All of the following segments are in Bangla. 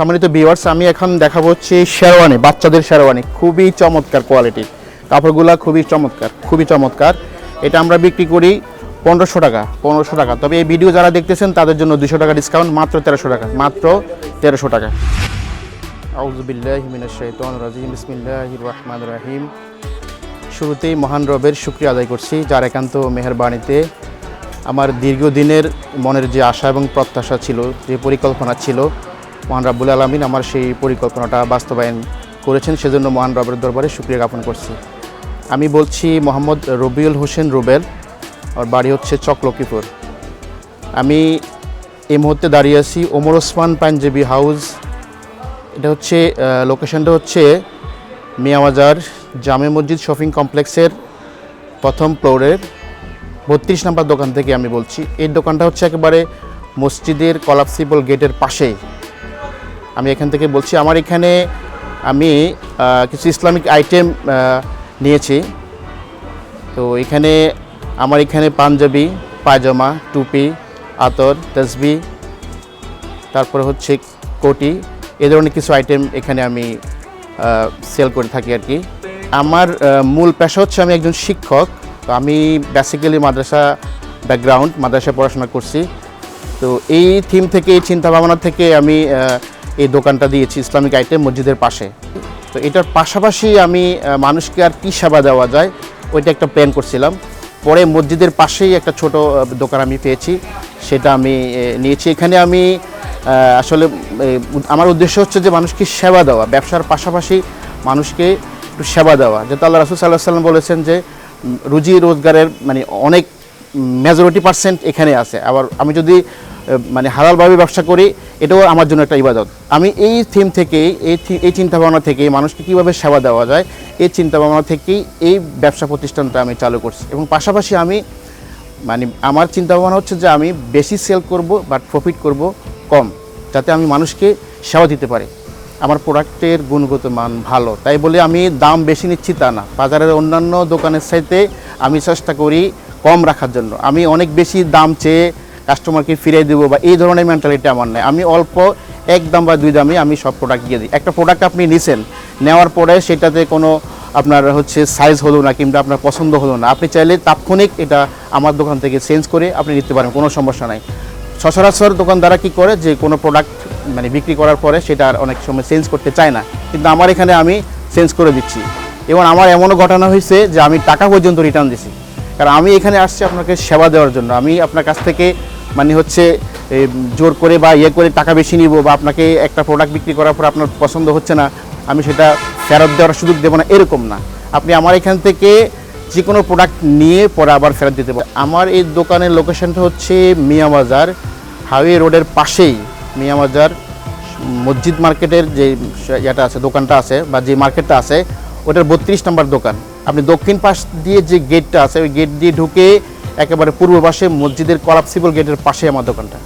সম্মানিত ভিউয়ার্স, আমি এখন দেখাবো হচ্ছে শেরওয়ানি, বাচ্চাদের শেরওয়ানি, খুবই চমৎকার কোয়ালিটি, কাপড়গুলো খুবই চমৎকার। এটা আমরা বিক্রি করি 1500 টাকা। তবে এই ভিডিও যারা দেখতেছেন তাদের জন্য 200 টাকা ডিসকাউন্ট, মাত্র 1300 টাকা। আউযু বিল্লাহি মিনাশ শাইতানির রাজিম, বিসমিল্লাহির রহমানির রহিম। শুরুতেই মহান রবের শুকরিয়া আদায় করছি, যার একান্ত মেহেরবানিতে আমার দীর্ঘদিনের মনের যে আশা এবং প্রত্যাশা ছিল, যে পরিকল্পনা ছিল, মহান রাব্বুল আলামিন আমার সেই পরিকল্পনাটা বাস্তবায়ন করেছেন। সেজন্য মহান রবের দরবারে শুকরিয়া জ্ঞাপন করছি। আমি বলছি মোহাম্মদ রবিউল হোসেন রুবেল, আর বাড়ি হচ্ছে চকলকিপুর। আমি এই মুহূর্তে দাঁড়িয়ে আছি ওমর ওসমান পাঞ্জাবি হাউস। এটা হচ্ছে লোকেশনটা হচ্ছে মিয়াবাজার জামে মসজিদ শপিং কমপ্লেক্সের প্রথম ফ্লোরের 32 নম্বর দোকান থেকে আমি বলছি। এই দোকানটা হচ্ছে একেবারে মসজিদের কলাপসিবল গেটের পাশেই। আমি এখান থেকে বলছি। আমার এখানে আমি কিছু ইসলামিক আইটেম নিয়েছি। তো আমার এখানে পাঞ্জাবি, পায়জামা, টুপি, আতর, তসবি, তারপরে হচ্ছে কোটি, এ ধরনের কিছু আইটেম এখানে আমি সেল করে থাকি আর কি। আমার মূল পেশা হচ্ছে আমি একজন শিক্ষক। তো আমি বেসিক্যালি মাদ্রাসায় পড়াশোনা করছি। তো এই থিম থেকে, এই চিন্তা ভাবনা থেকে আমি এই দোকানটা দিয়েছি, ইসলামিক আইটেম, মসজিদের পাশে। তো এটার পাশাপাশি আমি মানুষকে আর কী সেবা দেওয়া যায় ওইটা একটা প্ল্যান করছিলাম। পরে মসজিদের পাশেই একটা ছোট দোকান আমি পেয়েছি, সেটা আমি নিয়েছি। এখানে আমি আসলে আমার উদ্দেশ্য হচ্ছে যে মানুষকে সেবা দেওয়া, ব্যবসার পাশাপাশি মানুষকে একটু সেবা দেওয়া। যেহেতু আল্লাহ রাসূল সাল্লাল্লাহু আলাইহি ওয়াসাল্লাম বলেছেন যে রুজি রোজগারের অনেক মেজরিটি পার্সেন্ট এখানে আছে। আবার আমি যদি হালালভাবে ব্যবসা করি, এটাও আমার জন্য একটা ইবাদত। আমি এই থিম থেকেই, এই চিন্তাভাবনা থেকেই মানুষকে কীভাবে সেবা দেওয়া যায়, এই চিন্তাভাবনা থেকেই এই ব্যবসা প্রতিষ্ঠানটা আমি চালু করছি। এবং পাশাপাশি আমি আমার চিন্তাভাবনা হচ্ছে যে আমি বেশি সেল করব, বাট প্রফিট করব কম, যাতে আমি মানুষকে সেবা দিতে পারি। আমার প্রোডাক্টের গুণগত মান ভালো, তাই বলে আমি দাম বেশি নিচ্ছি তা না। বাজারের অন্যান্য দোকানের চাইতে আমি চেষ্টা করি কম রাখার জন্য। আমি অনেক বেশি দাম চেয়ে কাস্টমারকে ফিরিয়ে দেবো বা এই ধরনের মেন্টালিটি আমার নেই। আমি অল্প 1 দাম বা 2 দামে আমি সব প্রোডাক্ট দিয়ে দিই। একটা প্রোডাক্ট আপনি নিছেন, নেওয়ার পরে সেটাতে কোনো আপনার সাইজ হলো না কিংবা আপনার পছন্দ হলো না, আপনি চাইলে তাৎক্ষণিক এটা আমার দোকান থেকে চেঞ্জ করে আপনি নিতে পারেন, কোনো সমস্যা নাই। সচরাচর দোকানদাররা কী করে, যে কোনো প্রোডাক্ট বিক্রি করার পরে সেটা আর অনেক সময় চেঞ্জ করতে চায় না, কিন্তু আমার এখানে আমি চেঞ্জ করে দিচ্ছি। এবং আমার এমনও ঘটনা হয়েছে যে আমি টাকা পর্যন্ত রিটার্ন দিছি, কারণ আমি এখানে আসছি আপনাকে সেবা দেওয়ার জন্য। আমি আপনার কাছ থেকে জোর করে বা করে টাকা বেশি নিব, বা আপনাকে একটা প্রোডাক্ট বিক্রি করার পর আপনার পছন্দ হচ্ছে না, আমি সেটা ফেরত দেওয়ার সুযোগ দেবো না, এরকম না। আপনি আমার এখান থেকে যে কোনো প্রোডাক্ট নিয়ে পরে আবার ফেরত দিতে পারেন। আমার এই দোকানের লোকেশনটা হচ্ছে মিয়াবাজার হাইওয়ে রোডের পাশেই, মিয়াবাজার মসজিদ মার্কেটের যে যেটা আছে, দোকানটা আছে বা যে মার্কেটটা আছে, ওটার 32 নম্বর দোকান। আপনি দক্ষিণ পাশ দিয়ে যে গেটটা আছে, ওই গেট দিয়ে ঢুকে একেবারে পূর্ব পাশে মসজিদের কলাপসিবল গেটের পাশে আমার দোকানটা।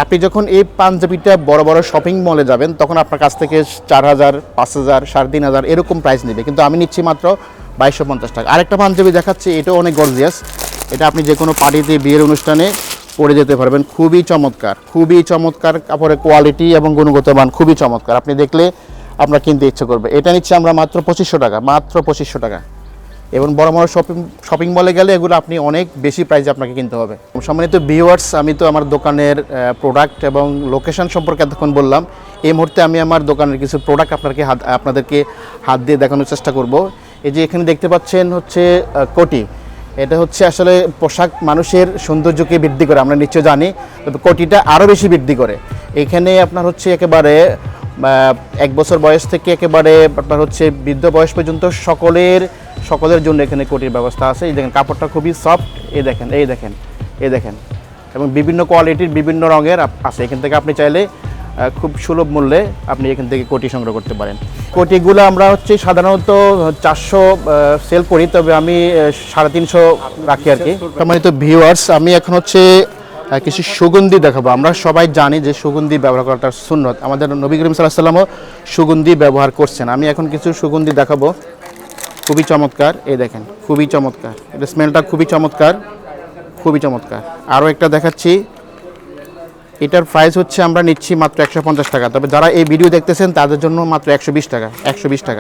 আপনি যখন এই পাঞ্জাবিটা বড় বড় শপিং মলে যাবেন, তখন আপনার কাছ থেকে 4000, 5000, 3500 এরকম প্রাইস নেবে, কিন্তু আমি নিচ্ছি মাত্র 2250 টাকা। আরেকটা পাঞ্জাবি দেখাচ্ছি, এটাও অনেক গর্জিয়াস। এটা আপনি যে কোনো পার্টিতে, বিয়ের অনুষ্ঠানে পরে যেতে পারবেন। খুবই চমৎকার কাপড়ের কোয়ালিটি এবং গুণগত মান খুবই চমৎকার। আপনি দেখলে আপনার কিনতে ইচ্ছে করবে। এটা নিচ্ছে আমরা মাত্র 2500 টাকা। এবং বড় বড় শপিং মলে গেলে এগুলো আপনি অনেক বেশি প্রাইসে আপনাকে কিনতে হবে। সম্মানিত ভিউয়ার্স, আমি তো আমার দোকানের প্রোডাক্ট এবং লোকেশন সম্পর্কে এতক্ষণ বললাম। এই মুহূর্তে আমি আমার দোকানের কিছু প্রোডাক্ট আপনাদেরকে হাত দিয়ে দেখানোর চেষ্টা করব। এই যে এখানে দেখতে পাচ্ছেন হচ্ছে কোটি। এটা হচ্ছে আসলে পোশাক মানুষের সৌন্দর্যকে বৃদ্ধি করে, আমরা নিশ্চয় জানি, তবে কোটিটা আরও বেশি বৃদ্ধি করে। এখানে আপনার হচ্ছে একেবারে 1 বছর বয়স থেকে একেবারে আপনার হচ্ছে বৃদ্ধ বয়স পর্যন্ত সকলের জন্য এখানে কোটির ব্যবস্থা আছে। এই দেখেন, কাপড়টা খুবই সফট, এই দেখেন, এবং বিভিন্ন কোয়ালিটির, বিভিন্ন রঙের আছে। এখান থেকে আপনি চাইলে খুব সুলভ মূল্যে আপনি এখান থেকে কোটি সংগ্রহ করতে পারেন। কোটিগুলো আমরা সাধারণত 400 সেল করি, তবে আমি 350 রাখি আর কি। সম্মানিত ভিউয়ার্স, আমি এখন কিছু সুগন্ধি দেখাবো। আমরা সবাই জানি যে সুগন্ধি ব্যবহার করাটা সুন্নত, আমাদের নবী করিম সাল্লাল্লাহু আলাইহি ওয়াসাল্লামও সুগন্ধি ব্যবহার করছেন। আমি এখন কিছু সুগন্ধি দেখাবো, খুবই চমৎকার। এই দেখেন, খুবই চমৎকার, এটা স্মেলটা খুবই চমৎকার। আরও একটা দেখাচ্ছি, এটার প্রাইস হচ্ছে আমরা নিচ্ছি মাত্র 150 টাকা, তবে যারা এই ভিডিও দেখতেছেন তাদের জন্য মাত্র 120 টাকা, 120 টাকা।